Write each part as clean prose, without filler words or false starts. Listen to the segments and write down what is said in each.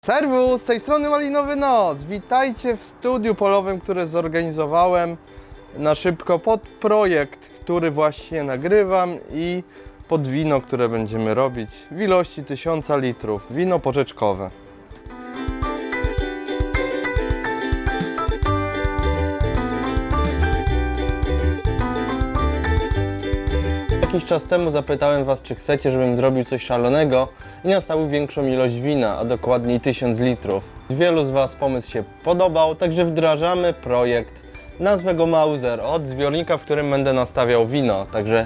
Serwus, z tej strony Malinowy Noc. Witajcie w studiu polowym, które zorganizowałem na szybko pod projekt, który właśnie nagrywam i pod wino, które będziemy robić w ilości 1000 litrów. Wino porzeczkowe. Jakiś czas temu zapytałem Was, czy chcecie, żebym zrobił coś szalonego i nastawił większą ilość wina, a dokładniej 1000 litrów. Wielu z Was pomysł się podobał, także wdrażamy projekt. Nazwę go Mauser od zbiornika, w którym będę nastawiał wino. Także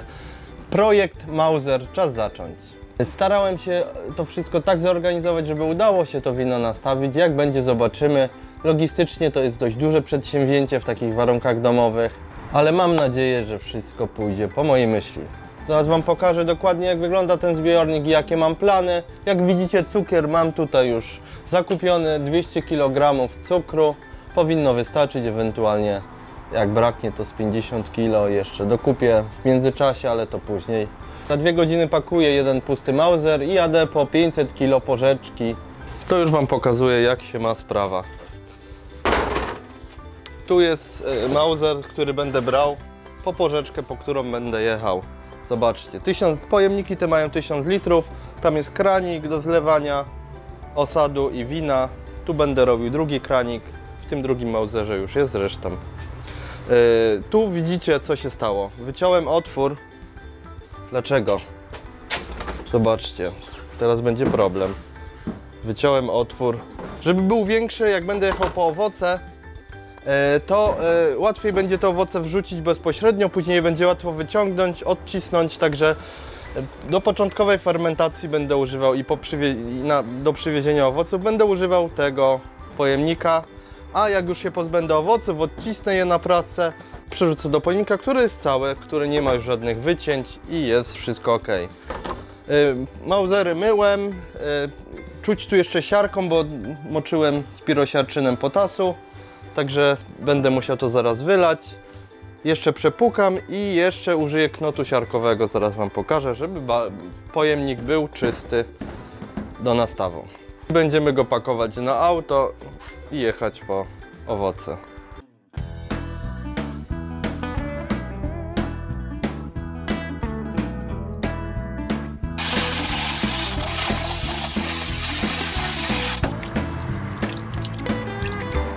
projekt Mauser, czas zacząć. Starałem się to wszystko tak zorganizować, żeby udało się to wino nastawić. Jak będzie, zobaczymy. Logistycznie to jest dość duże przedsięwzięcie w takich warunkach domowych, ale mam nadzieję, że wszystko pójdzie po mojej myśli. Zaraz Wam pokażę dokładnie, jak wygląda ten zbiornik i jakie mam plany. Jak widzicie, cukier mam tutaj już zakupiony, 200 kg cukru. Powinno wystarczyć, ewentualnie jak braknie, to z 50 kg jeszcze dokupię w międzyczasie, ale to później. Na 2 godziny pakuję jeden pusty Mauser i jadę po 500 kg porzeczki. To już Wam pokazuję, jak się ma sprawa. Tu jest Mauser, który będę brał, po porzeczkę, po którą będę jechał. Zobaczcie, pojemniki te mają 1000 litrów, tam jest kranik do zlewania osadu i wina. Tu będę robił drugi kranik, w tym drugim Mauserze już jest zresztą. Tu widzicie, co się stało. Wyciąłem otwór. Dlaczego? Zobaczcie, teraz będzie problem. Wyciąłem otwór, żeby był większy, jak będę jechał po owoce, to łatwiej będzie te owoce wrzucić bezpośrednio, później będzie łatwo wyciągnąć, odcisnąć, także do początkowej fermentacji będę używał i do przywiezienia owoców będę używał tego pojemnika, a jak już się pozbędę owoców, odcisnę je na pracę, przerzucę do pojemnika, który jest cały, który nie ma już żadnych wycięć i jest wszystko ok. Mausery myłem, czuć tu jeszcze siarką, bo moczyłem spirosiarczynem potasu. Także będę musiał to zaraz wylać. Jeszcze przepłukam i jeszcze użyję knotu siarkowego. Zaraz Wam pokażę, żeby pojemnik był czysty do nastawu. Będziemy go pakować na auto i jechać po owoce.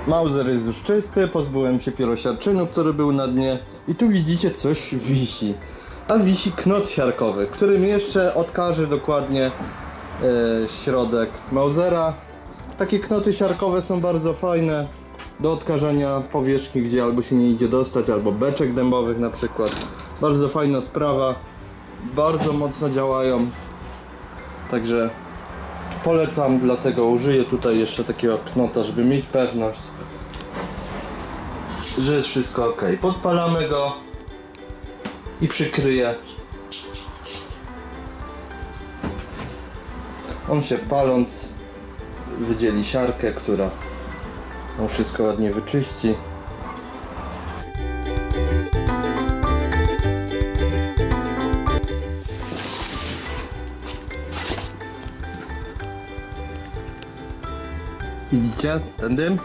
Mauser jest już czysty, pozbyłem się pirosiarczynu, który był na dnie i tu widzicie, coś wisi. A wisi knot siarkowy, którym jeszcze odkaże dokładnie środek Mausera. Takie knoty siarkowe są bardzo fajne do odkażania powierzchni, gdzie albo się nie idzie dostać, albo beczek dębowych na przykład. Bardzo fajna sprawa, bardzo mocno działają, także polecam, dlatego użyję tutaj jeszcze takiego knota, żeby mieć pewność, że jest wszystko ok. Podpalamy go i przykryję. On się paląc wydzieli siarkę, która wszystko ładnie wyczyści. Widzicie ten dym?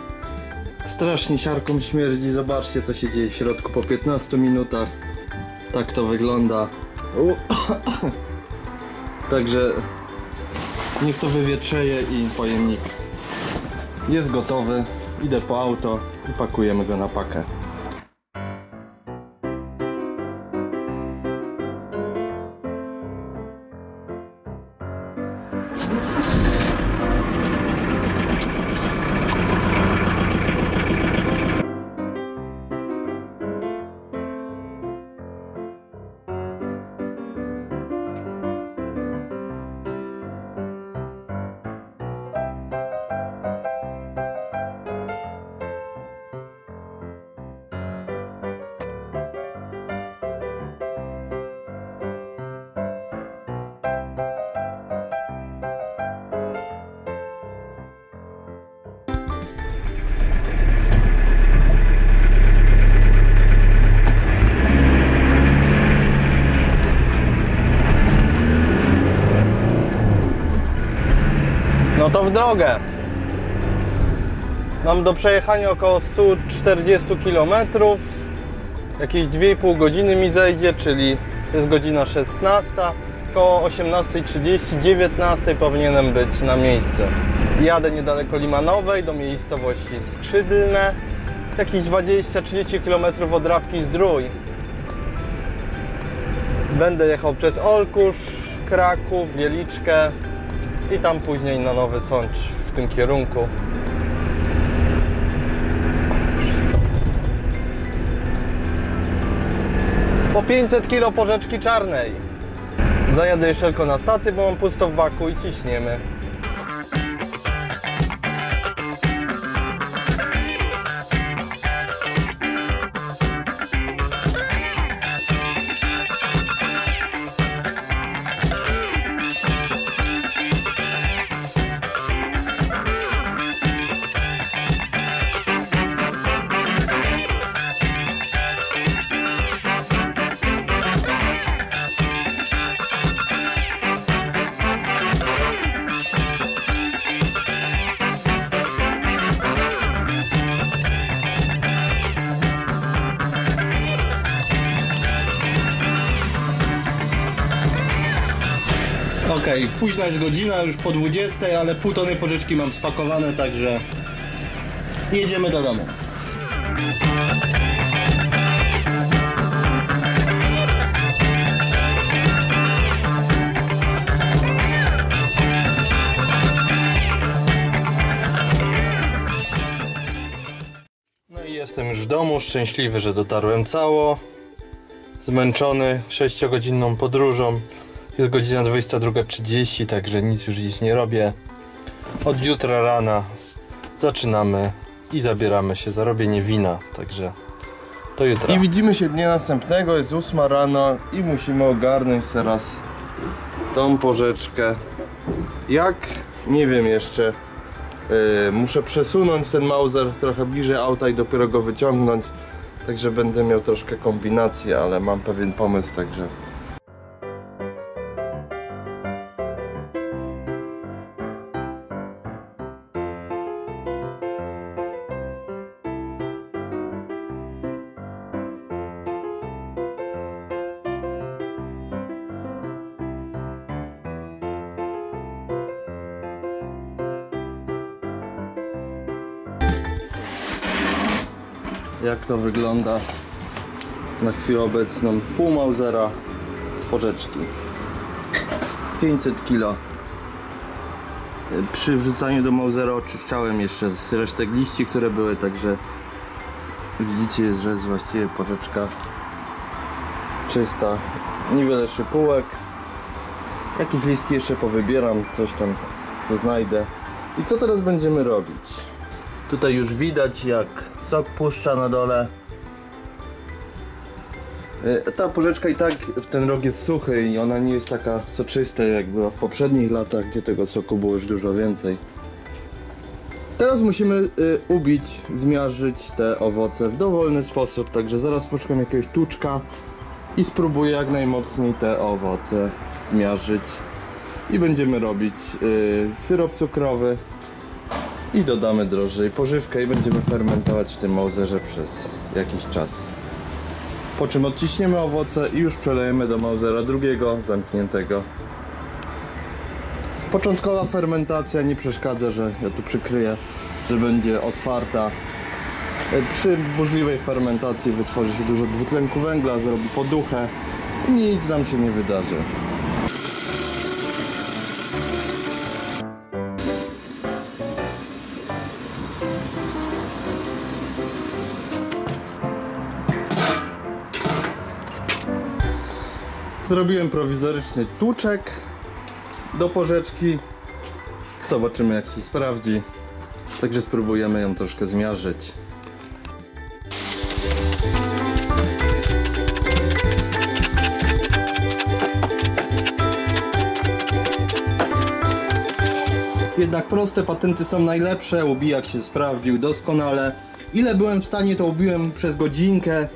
Strasznie siarką śmierdzi. Zobaczcie, co się dzieje w środku po 15 minutach. Tak to wygląda. Także niech to wywietrzeje i pojemnik jest gotowy. Idę po auto i pakujemy go na pakę. No to w drogę. Mam do przejechania około 140 km. Jakieś 2,5 godziny mi zejdzie, czyli jest godzina 16. Około 18:30, 19 powinienem być na miejscu. Jadę niedaleko Limanowej do miejscowości Skrzydlne. Jakieś 20-30 km od Rabki-Zdrój. Będę jechał przez Olkusz, Kraków, Wieliczkę i tam później na Nowy Sącz w tym kierunku. Po 500 kg po Rzeczki Czarnej. Zajadę jeszcze tylko na stację, bo mam pusto w baku i ciśniemy. Okej, późna jest godzina, już po 20, ale pół tony porzeczki mam spakowane, także jedziemy do domu. No i jestem już w domu, szczęśliwy, że dotarłem cało. Zmęczony 6-godzinną podróżą. Jest godzina 22:30, także nic już dziś nie robię. Od jutra rana zaczynamy i zabieramy się za robienie wina, także do jutra. I widzimy się dnia następnego, jest 8 rano i musimy ogarnąć teraz tą porzeczkę. Jak? Nie wiem jeszcze. Muszę przesunąć ten Mauser trochę bliżej auta i dopiero go wyciągnąć. Także będę miał troszkę kombinacji, ale mam pewien pomysł, także... Jak to wygląda na chwilę obecną? Pół Mausera porzeczki, 500 kg. Przy wrzucaniu do Mausera oczyszczałem jeszcze z resztek liści, które były, także widzicie, że jest właściwie porzeczka czysta, niewiele szypułek. Jakieś listki jeszcze powybieram, coś tam co znajdę. I co teraz będziemy robić? Tutaj już widać, jak sok puszcza na dole. Ta porzeczka i tak w ten rok jest suchy i ona nie jest taka soczysta jak była w poprzednich latach, gdzie tego soku było już dużo więcej. Teraz musimy ubić, zmiażdżyć te owoce w dowolny sposób, także zaraz poszukam jakiegoś tłuczka i spróbuję jak najmocniej te owoce zmiażdżyć. I będziemy robić syrop cukrowy. I dodamy drożdże i pożywkę i będziemy fermentować w tym Mauserze przez jakiś czas. Po czym odciśniemy owoce i już przelejemy do Mausera drugiego, zamkniętego. Początkowa fermentacja nie przeszkadza, że ja tu przykryję, że będzie otwarta. Przy burzliwej fermentacji wytworzy się dużo dwutlenku węgla, zrobi poduchę i nic nam się nie wydarzy. Zrobiłem prowizoryczny tłuczek do porzeczki. Zobaczymy, jak się sprawdzi. Także spróbujemy ją troszkę zmiażdżyć. Jednak proste patenty są najlepsze. Łubijak się sprawdził doskonale. Ile byłem w stanie, to ubiłem przez godzinkę.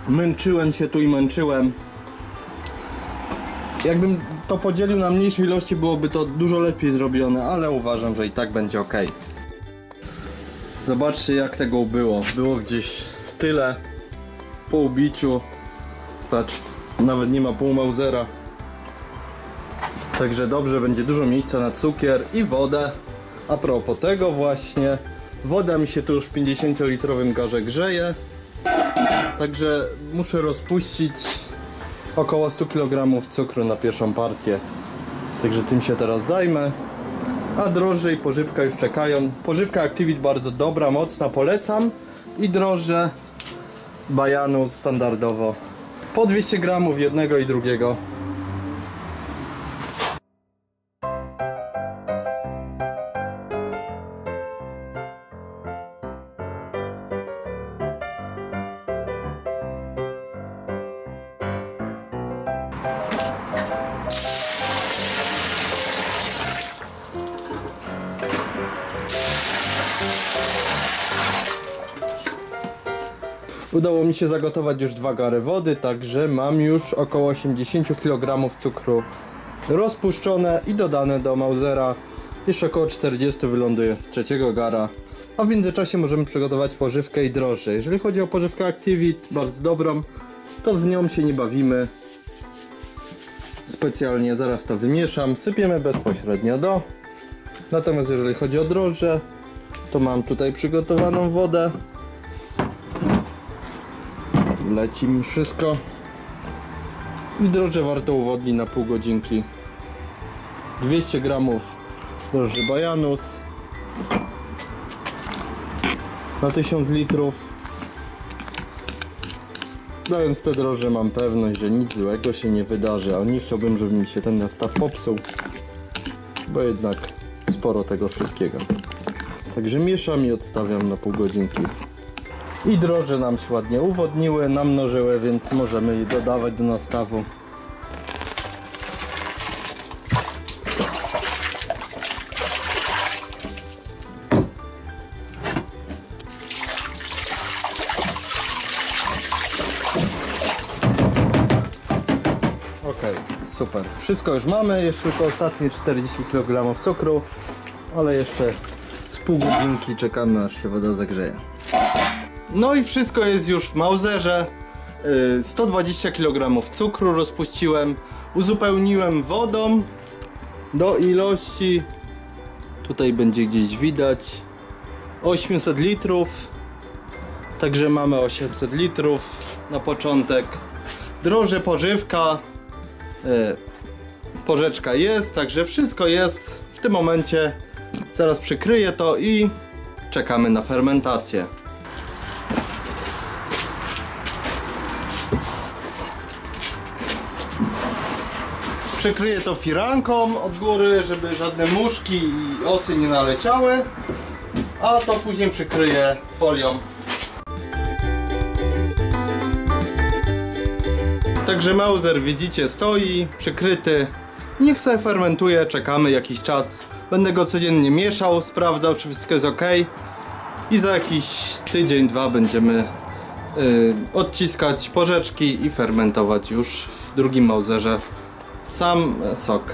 Męczyłem się tu i męczyłem. Jakbym to podzielił na mniejsze ilości, byłoby to dużo lepiej zrobione, ale uważam, że i tak będzie ok. Zobaczcie, jak tego ubyło. Było gdzieś z tyle po ubiciu. Patrz, nawet nie ma pół Mausera. Także dobrze, będzie dużo miejsca na cukier i wodę. A propos tego właśnie, woda mi się tu już w 50-litrowym garze grzeje. Także muszę rozpuścić około 100 kg cukru na pierwszą partię. Także tym się teraz zajmę. A drożdże i pożywka już czekają. Pożywka Activit bardzo dobra, mocna, polecam. I drożdże Bajanus standardowo. Po 200 gramów jednego i drugiego. Udało mi się zagotować już 2 gary wody, także mam już około 80 kg cukru rozpuszczone i dodane do Mausera. Jeszcze około 40 wyląduje z trzeciego gara. A w międzyczasie możemy przygotować pożywkę i drożdże. Jeżeli chodzi o pożywkę Activit, bardzo dobrą, to z nią się nie bawimy specjalnie. Zaraz to wymieszam, sypiemy bezpośrednio do. Natomiast jeżeli chodzi o drożdże, to mam tutaj przygotowaną wodę. Leci mi wszystko. I drożdże warto uwodnić na pół godzinki. 200 gramów drożdży Bajanus na 1000 litrów. Dając te drożdże mam pewność, że nic złego się nie wydarzy, a nie chciałbym, żeby mi się ten nastaw popsuł, bo jednak sporo tego wszystkiego. Także mieszam i odstawiam na pół godzinki. I drożdże nam się ładnie uwodniły, namnożyły, więc możemy je dodawać do nastawu. Ok, super. Wszystko już mamy, jeszcze tylko ostatnie 40 kg cukru, ale jeszcze z pół godzinki czekamy, aż się woda zagrzeje. No i wszystko jest już w Mauserze. 120 kg cukru rozpuściłem, uzupełniłem wodą do ilości, tutaj będzie gdzieś widać, 800 litrów. Także mamy 800 litrów na początek. Drożdże, pożywka, porzeczka jest, także wszystko jest w tym momencie. Zaraz przykryję to i czekamy na fermentację. Przykryję to firanką od góry, żeby żadne muszki i osy nie naleciały, a to później przykryję folią. Także Mauser, widzicie, stoi przykryty. Niech sobie fermentuje, czekamy jakiś czas. Będę go codziennie mieszał, sprawdzał, czy wszystko jest ok. I za jakiś tydzień, 2 będziemy odciskać porzeczki i fermentować już w drugim Mauserze sam sok,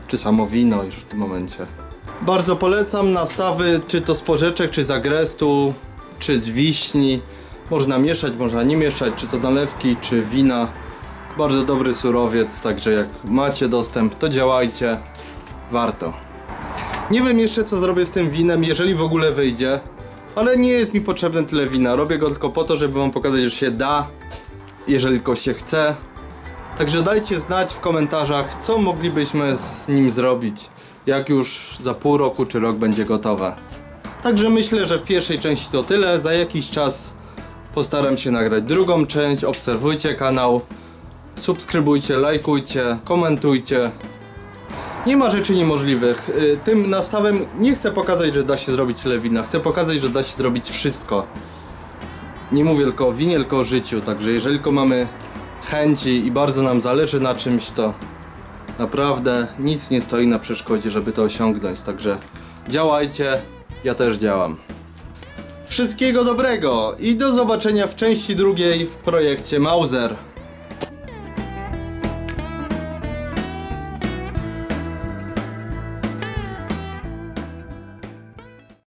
czy samo wino już w tym momencie. Bardzo polecam nastawy, czy to z porzeczek, czy z agrestu, czy z wiśni. Można mieszać, można nie mieszać, czy to nalewki, czy wina. Bardzo dobry surowiec, także jak macie dostęp, to działajcie. Warto. Nie wiem jeszcze, co zrobię z tym winem, jeżeli w ogóle wyjdzie, ale nie jest mi potrzebne tyle wina. Robię go tylko po to, żeby wam pokazać, że się da, jeżeli tylko się chce. Także dajcie znać w komentarzach, co moglibyśmy z nim zrobić, jak już za pół roku czy rok będzie gotowe. Także myślę, że w pierwszej części to tyle. Za jakiś czas postaram się nagrać drugą część. Obserwujcie kanał, subskrybujcie, lajkujcie, komentujcie. Nie ma rzeczy niemożliwych. Tym nastawem nie chcę pokazać, że da się zrobić tyle wina. Chcę pokazać, że da się zrobić wszystko. Nie mówię tylko o winie, tylko o życiu. Także jeżeli tylko mamy chęci i bardzo nam zależy na czymś, to naprawdę nic nie stoi na przeszkodzie, żeby to osiągnąć. Także działajcie, ja też działam. Wszystkiego dobrego i do zobaczenia w części drugiej w projekcie Mauser.